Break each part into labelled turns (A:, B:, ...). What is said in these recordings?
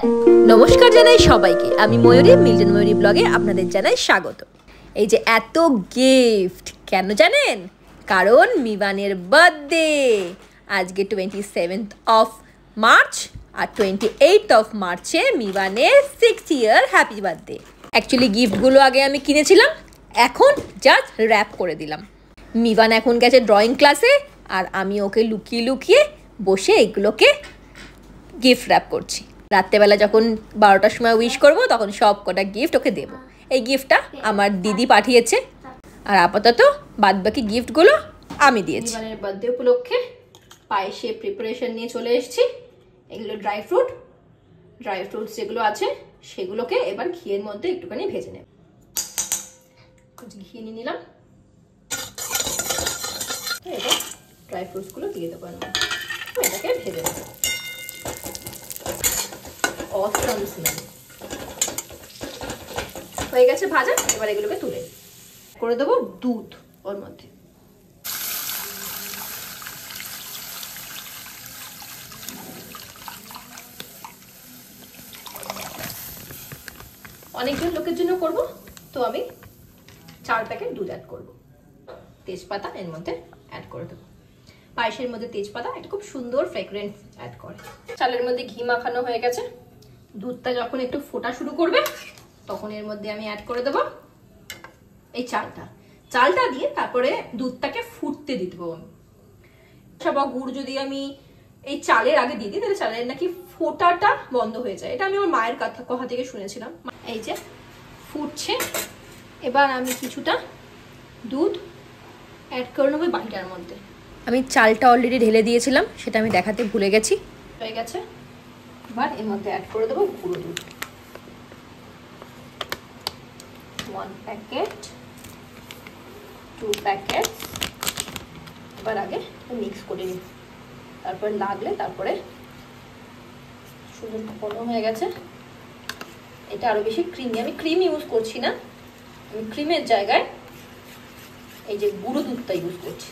A: নমস্কার জানাই সবাইকে, আমি ময়ূরী, মিল্টন ময়ূরী ব্লগে আপনাদের জানাই স্বাগত। এই যে এত গিফট কেন জানেন? কারণ মিবানের বার্থডে আজকে 27th of March, R 28th of মার্চে মিবানের 6th year happy birthday. Actually গিফটগুলো আগে আমি কিনেছিলাম, এখন জাস্ট র্যাপ করে দিলাম। মিবান এখন গেছে ড্রয়িং ক্লাসে, আর আমি ওকে লুকিয়ে লুকিয়ে বসে এগুলোকে গিফট র্যাপ করছি। রাত্রেবেলা যখন 12টার সময় উইশ করব তখন সব কটা গিফট ওকে দেবো। এই গিফটটা আমার দিদি পাঠিয়েছে, আর আপাতত বাদবাকি গিফটগুলো আমি দিয়েছি। মিবানের বার্থডে উপলক্ষে পায়েসে প্রিপারেশন নিয়ে চলে এসেছি। এগুলো ড্রাই ফ্রুটস যেগুলো আছে সেগুলোকে এবার ঘিয়ের মধ্যে একটুখানি ভেজে নেব। ঘি নিয়ে নিলাম, এবার ড্রাই ফ্রুটসগুলো দিয়ে দেবো, এটাকে ভেজে নেব। অসম স্মেল হয়ে গেছে ভাজা। এবার এগুলোকে তুলে করে দেবো দুধ ওর মধ্যে। অনেকজন লোকের জন্য করব, তো আমি 4 প্যাকেট দুধ অ্যাড করব। তেজপাতা এর মধ্যে অ্যাড করে দেবো। পায়েসের মধ্যে তেজপাতা এটা খুব সুন্দর ফ্রেগরেন্স অ্যাড করে। চালের মধ্যে ঘি মাখানো হয়ে গেছে। দুধটা যখন একটু ফোটা শুরু করবে তখন এর মধ্যে আমি অ্যাড করে দেবো এই চালটা দিয়ে তারপরে দুধটাকে ফুটতে দিয়ে দেবো। বা গুড় যদি আমি এই চালের আগে দিয়ে দিই তাহলে চালের নাকি ফোটাটা বন্ধ হয়ে যায়। এটা আমি আমার মায়ের কথা থেকে শুনেছিলাম। এই যে ফুটছে, এবার আমি কিছুটা দুধ অ্যাড করে নেবো বাটিটার মধ্যে। আমি চালটা অলরেডি ঢেলে দিয়েছিলাম, সেটা আমি দেখাতে ভুলে গেছি। হয়ে গেছে, এবার এর মধ্যে অ্যাড করে দেবো গুঁড়ো দুধ। 1 প্যাকেট, 2 প্যাকেট। এবার আগে মিক্স করে নিই, তারপরে লাগলে তারপরে সুন্দর ঘন হয়ে গেছে। এটা আরো বেশি ক্রিমি, আমি ক্রিম ইউজ করছি না, আমি ক্রিমের জায়গায় এই যে গুঁড়ো দুধটা ইউজ করছি।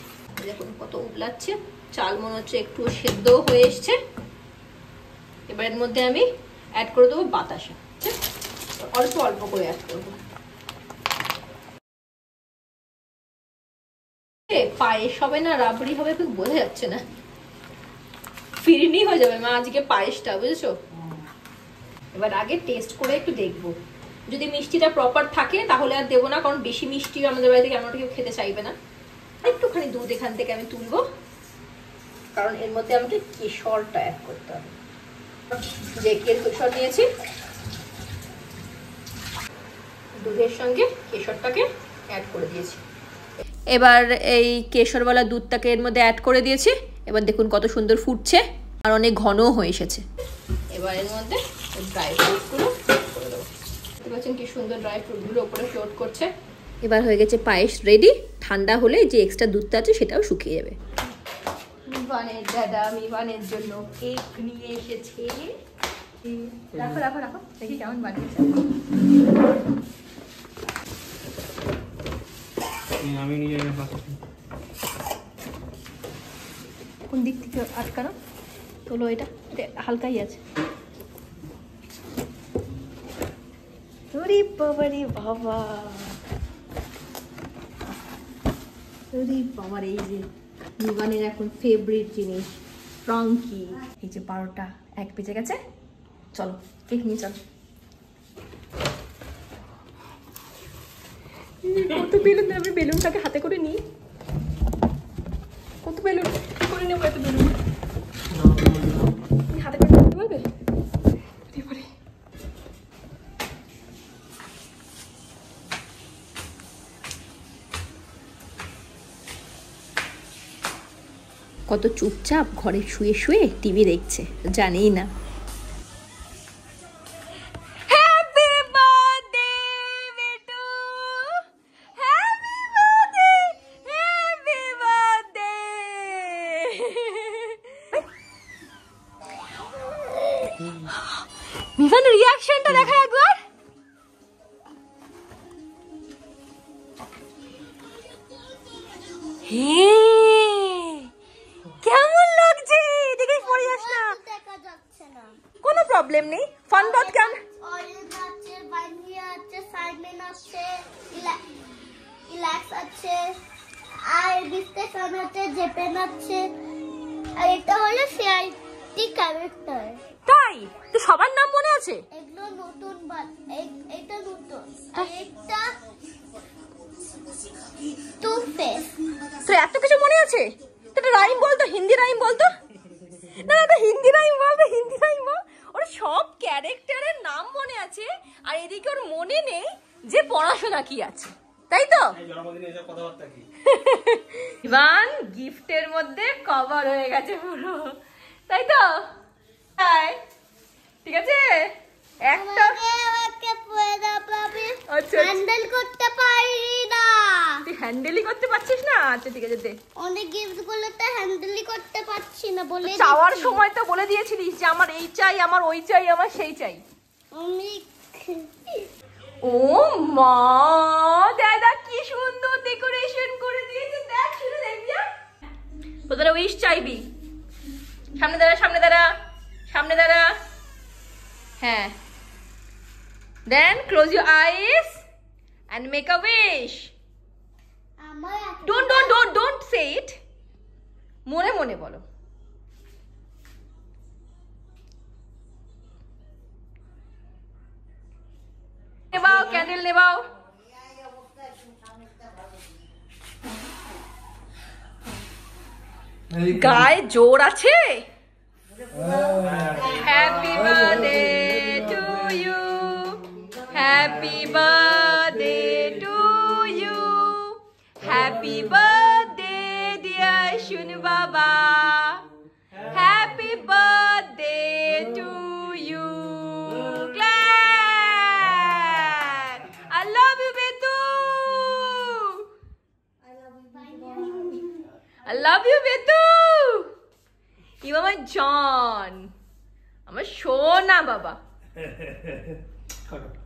A: দেখুন কত উবলাচ্ছে, চাল মনে হচ্ছে একটু সেদ্ধ হয়ে এসছে। এবার এর মধ্যে আমি অ্যাড করে দেবো বাতাসা, অল্প অল্প করে অ্যাড করবো। পায়েস হবে না রাবড়ি হবে খুব বোঝা যাচ্ছে না, ফিরনি হয়ে যাবে মা আজকে পায়েসটা, বুঝেছো? এবার আগে টেস্ট করে একটু দেখবো, যদি মিষ্টিটা প্রপার থাকে তাহলে আর দেবো না, কারণ বেশি মিষ্টি আমাদের বাড়িতে কেমন কেউ খেতে চাইবে না। একটুখানি দুধ এখান থেকে আমি তুলবো, কারণ এর মধ্যে আমাকে কেশরটা অ্যাড করতে হবে। যে কেশর নিয়েছি, দুধের সঙ্গে কেশরটাকে অ্যাড করে দিয়েছি। এবার এই কেশরওয়ালা দুধটাকে এর মধ্যে অ্যাড করে দিয়েছি। এবার দেখুন কত সুন্দর ফুটছে আর অনেক ঘনও হয়ে এসেছে। এবার এর মধ্যে ড্রাই ফ্রুটসগুলো করে দেবো। দেখতে পাচ্ছেন কি সুন্দর ড্রাই ফ্রুটগুলো উপরে ফ্লোট করছে। এবার হয়ে গেছে পায়েস রেডি। ঠান্ডা হলে যে এক্সট্রা দুধটা আছে সেটাও শুকিয়ে যাবে। মিবানের দাদা মিবানের জন্য কেক নিয়ে এসেছে। রাখো রাখো রাখো, দেখি কেমন বানিয়েছে। আমি নিয়ে কোন দিক থেকে আটকানো তোলো, এটা হালকাই আছে। বাবা রে বাবা, বাবার এই যে মিবানের এখন ফেভারিট জিনিস ফ্রাঙ্কি। এই যে 12টা 1 বেজে গেছে, চলো কেক নিয়ে চলো। কত বেলুন, আমি বেলুনটাকে হাতে করে নিই। কত বেলুন করে নেবো, এত বেলুন হাতে করে নিতে পারবে? কত চুপচাপ ঘরে শুয়ে শুয়ে টিভি দেখছে, জানেই না। মিবানের রিঅ্যাকশনটা দেখা একবার। কেমন লাগছে? দেখে পড়ে যাস না, কোনো প্রবলেম নেই। ধনপদ কেমন?
B: অরেঞ্জ আছে, ভানিলা আছে, সাইমন আছে, ইলাক্স আছে, আর বিস্টেশন আছে, জেপেন আছে। আর এটা হলো সিআইটি ক্যারেক্টার।
A: তাই তো সবার নাম মনে আছে?
B: এগুলো নতুন, এটা নতুন, আর এটা টু ফেস।
A: তোর এত কিছু মনে আছে? একটা রাইম বলতো, হিন্দি রাইম বলতো। না না, হিন্দি রাইম বলতো, হিন্দি রাইম বল। ওর সব ক্যারেক্টারের নাম মনে আছে, আর এদিকে ওর মনে নেই যে পড়াশোনা কি আছে, তাই তো? ইভান গিফটের মধ্যে কভার হয়ে গেছে পুরো, তাই তো? ঠিক আছে, একটা
B: হ্যান্ডেল করতে পারি না।
A: তুই হ্যান্ডেলই করতে পারছিস না? আচ্ছা ঠিক আছে, দে।
B: অনেক গিফট গুলোতে হ্যান্ডেলই করতে পারছি না বলে
A: চাওয়ার সময় তো বলে দিয়েছিলিস যে আমার এই চাই, আমার ওই চাই, আমার সেই চাই। ও মা, দাদা কি সুন্দর ডেকোরেশন করে দিয়েছে, দেখ শুনে দেখবি। তোদের উইশ চাইবি? সামনে দাঁড়া, সামনে দাঁড়া, সামনে দাঁড়া। হ্যাঁ, then close your eyes and make a wish. Don't say it. মনে মনে বলো। নেবাও, ক্যান্ডেল নেবাও। গায়ে জোর আছে। Happy birthday to you, happy birthday to you, happy birthday dear Shunu বাবা, happy birthday to you. Clap. I love you Betu, I love you Betu. You are my John, আমার সোনা বাবা।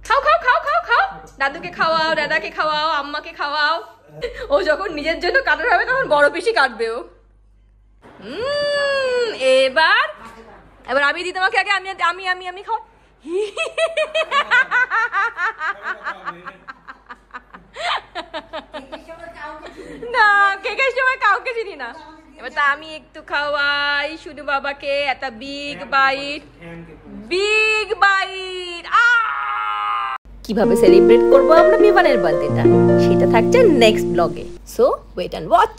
A: খাও খাও খাও খাও খাও, দাদুকে খাওয়াও, দাদাকে খাওয়াও, আম্মাকে খাওয়াও। ও যখন নিজের জন্য কাটার হবে তখন বড় পিসি কাটবে ও। এবার এবার আমি দিই তোমাকে আগে, আমি আমি আমি আমি খাও। না, কেকের সময় কাউকে চিনি না। এবার তা আমি একটু খাওয়াই শুধু বাবাকে, একটা বিগ বাইট, বিগ বাইট। কিভাবে সেলিব্রেট করবো আমরা মিভানের বার্থডেটা, সেটা থাকছে নেক্সট ব্লগে। So wait and watch.